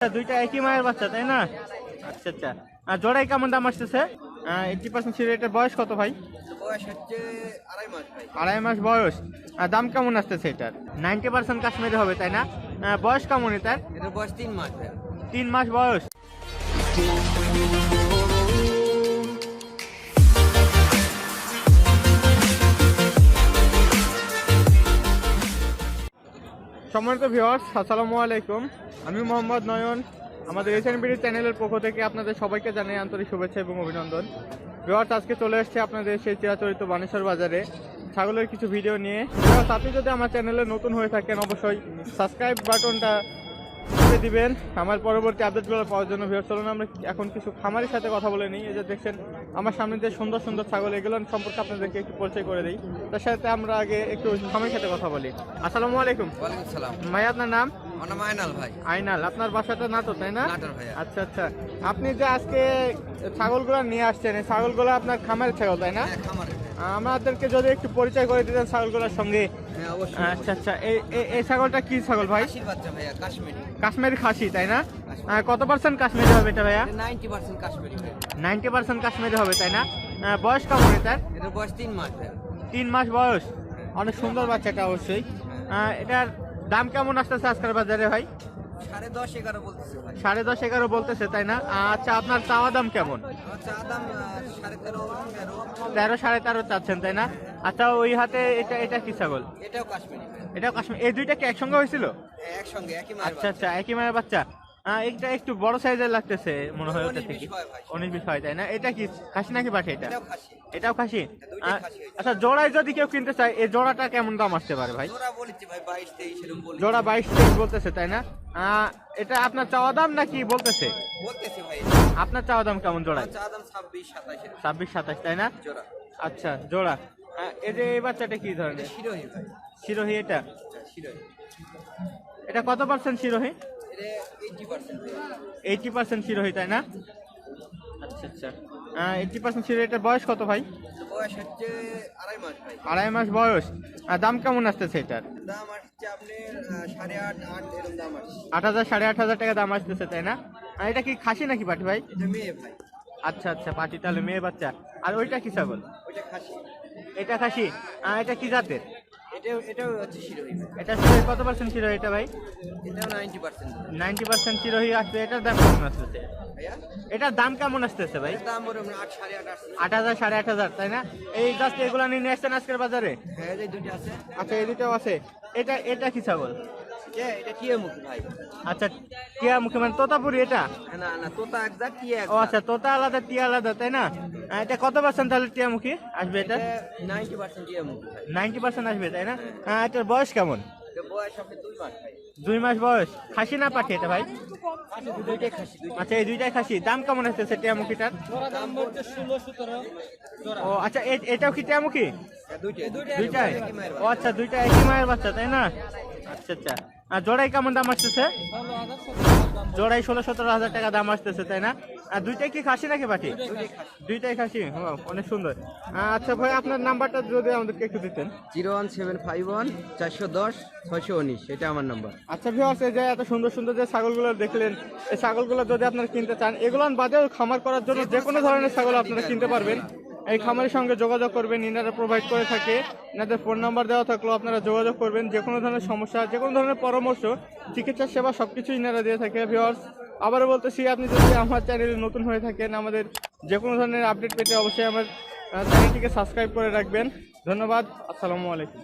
দুইটা একই মায়ের বাচ্চা তাই না? আচ্ছা আচ্ছা। আর জোড়াই কেমন দাম আসতেছে? 80% ছিল। এটার বয়স কত ভাই? বয়স হচ্ছে 2.5 মাস ভাই। 2.5 মাস বয়স। আর দাম কেমন আসতেছে এটার? 90% কাশ্মীরি হবে তাই না? বয়স কেমন এটার? এটার বয়স 3 মাস ভাই। 3 মাস বয়স। সম্মানিত ভিউয়ার্স, আসসালামু আলাইকুম। আমি মোহাম্মদ নয়ন। আমাদের এসএনবিডি চ্যানেলের পক্ষ থেকে আপনাদের সবাইকে জানাই আন্তরিক শুভেচ্ছা এবং অভিনন্দন। ভিউয়ার্স, আজকে চলে এসেছে আপনাদের সেই চিরাচরিত বানেশ্বর বাজারে ছাগলের কিছু ভিডিও নিয়ে। ভিউয়ার্স, আপনি যদি আমার চ্যানেলে নতুন হয়ে থাকেন অবশ্যই সাবস্ক্রাইব বাটনটা টিপে দিবেন আমার পরবর্তী আপডেটগুলো পাওয়ার জন্য। ভিউয়ার্স, চলুন আমরা এখন কিছু খামারের সাথে কথা বলে নিই। এই যে দেখছেন আমার সামনে যে সুন্দর সুন্দর ছাগল, এগুলো সম্পর্কে আপনাদেরকে একটু পরিচয় করে দিই। তার সাথে আমরা আগে একটু খামারের সাথে কথা বলি। আসসালামু আলাইকুম। ওয়ালাইকুম সালাম। ভাই, আপনার নাম? আমার নাম আয়নাল ভাই। আইনাল। আপনার বাসাটা নাটোর তাই না? নাটোর ভাইয়া। আচ্ছা আচ্ছা। আপনি যে আজকে ছাগলগুলো নিয়ে আসছেন, এই ছাগলগুলো আপনার খামারের ছাগল তাই না? হ্যাঁ, খামারে। আমাদেরকে যদি একটু পরিচয় করে দিতেন ছাগলগুলোর সঙ্গে। হ্যাঁ, অবশ্যই। আচ্ছা আচ্ছা। এই ছাগলটা কি ছাগল ভাই? খাসির বাচ্চা ভাইয়া, কাশ্মীরি। কাশ্মীরি খাসি তাই না? কত পার্সেন্ট কাশ্মীরি হবে এটা ভাইয়া? এটা 90% কাশ্মীরি ভাই। 90% কাশ্মীরি হবে তাই না? বয়স কেমন এটার? এটার বয়স 3 মাস ভাইয়া। 3 মাস বয়স। অনেক সুন্দর বাচ্চাটা অবশ্যই। এটার দাম কেমন আসতেছে আজকের বাজারে ভাই? 10.5 11 বলতেছে ভাই। 10.5 11 বলতেছে তাই না? আচ্ছা, আপনার চাওয়া দাম কেমন? আমার চা দাম 13.5 13। 13 13.5 চাচ্ছেন তাই না? আচ্ছা, ওই হাতে এটা কি ছাগল? এটাও কাশ্মীরি ভাই। এটাও কাশ্মীর। এই দুইটা কি একসঙ্গে হয়েছিল? হ্যাঁ, একসঙ্গে একই মায়ের আচ্ছা আচ্ছা, একই মায়ের বাচ্চা। এটা একটু বড় সাইজের লাগতেছে মনে হয়। ওটা থেকে 19-20 হয় ভাই। 19-20 হয় তাই না? এটা কি খাসি নাকি পাঠি এটা? এটাও খাসি। এটাও খাসি। দুইটাই খাসি হয়েছে। আচ্ছা, জোড়ায় যদি কেউ কিনতে চায় এই জোড়াটা কেমন দাম আসতে পারে ভাই? জোড়া বলেছি ভাই 22 23 এরকম বলি। জোড়া 22-23 বলতেছে তাই না? এটা আপনার চাওয়া দাম নাকি বলতেছে? বলতেছি ভাই। আপনার চাওয়া দাম কেমন জোড়ায়? আমার চা দাম 26 27 এর 26-27 তাই না? জোড়া। আচ্ছা, জোড়া। এই যে এই বাচ্চাটা কি এটা ধরনের? শিরোহী ভাই। শিরোহী এটা? শিরোহী। এটা কত পার্সেন্ট শিরোহী? এটা 80%। 80% শিরোহী তাই না? আচ্ছা আচ্ছা। 80% শিরোহী। এটার বয়স কত ভাই? বয়স হচ্ছে 2.5 মাস ভাই। 2.5 মাস বয়স। দাম কেমন আসতেছে এটার? দাম আসছে আপনার 8.5 8 এরকম দাম আসছে। 8,000 8,500 টাকা দাম আসতেছে তাই না? এটা কি খাসি নাকি পাঠি ভাই? এটা মেয়ে ভাই। আচ্ছা আচ্ছা, পাঠি তাহলে মেয়ে বাচ্চা। আর ওইটা কি ছাগল? ওইটা খাসি। এটা খাসি। এটা কি জাতের? এটাও হচ্ছে শিরোহী ভাই। এটা শিরোহী কত পার্সেন্ট শিরোহী এটা ভাই? এটাও 90%। 90% শিরোহী আসবে। এটার দাম কেমন আসতেছে? ভাইয়া এটার দাম কেমন আসতেছে ভাই? এটার দাম ওরকম 8 8.5 আসছে। 8,000 8,500 তাই না? এই জাস্ট এগুলো নিয়ে আসছেন আজকের বাজারে? হ্যাঁ, এই দুটো আছে। আচ্ছা, এই দুটাও আছে। এটা কি ছাগল? এটা কি মুখ ভাই? আচ্ছা, টিয়া মুখে মানে তোতাপুরি এটা? না না, তোতা একদা কি ও আচ্ছা, তোতা আলাদা টিয়া আলাদা তাই না? এটা কত পার্সেন্ট তাহলে টিয়া মুখী আসবে এটা? 90% কি মুখ ভাই। 90% আসবে তাই না? এটার বয়স কেমন? এটা বয়স হবে 2 মাস ভাই। 2 মাস বয়স। খাসি না পাঠি এটা ভাই? দুইটাই খাসি। আচ্ছা, এই দুইটাই খাসি। দাম কেমন আসতেছে টিয়া মুখীটার? দাম বলতে 16 17 জোড়া। ও আচ্ছা, এটাও কি টিয়া মুখী? দুইটাই? একই মায়ের ও আচ্ছা, দুইটা একই মায়ের বাচ্চা তাই না? আচ্ছা আচ্ছা। আর জোড়াই কেমন দাম আসতেছে? জোড়াই 16-17 হাজার টাকা দাম আসতেছে তাই না? আর দুইটাই কি খাসি নাকি পাঠি? দুইটাই খাসি। অনেক সুন্দর। আচ্ছা ভাই, আপনার নাম্বারটা যদি আমাদেরকে একটু দিতেন। 01751 410 619 এটা আমার নাম্বার। আচ্ছা ভিউয়ার্স, এই যে এত সুন্দর সুন্দর যে ছাগলগুলো দেখলেন, এই ছাগলগুলো যদি আপনারা কিনতে চান, এগুলো বাদেও খামার করার জন্য যে কোনো ধরনের ছাগল আপনারা কিনতে পারবেন। এই খামারের সঙ্গে যোগাযোগ করবেন, ইনারা প্রোভাইড করে থাকে। ইনাদের ফোন নাম্বার দেওয়া থাকলেও আপনারা যোগাযোগ করবেন। যে কোনো ধরনের সমস্যা, যে কোনো ধরনের পরামর্শ, চিকিৎসা সেবা সবকিছু ইনারা দিয়ে থাকে। ভিউয়ার্স, আবারও বলতেছি, আপনি যদি আমার চ্যানেলে নতুন হয়ে থাকেন, আমাদের যে কোনো ধরনের আপডেট পেতে অবশ্যই আমার চ্যানেলটিকে সাবস্ক্রাইব করে রাখবেন। ধন্যবাদ। আসসালামু আলাইকুম।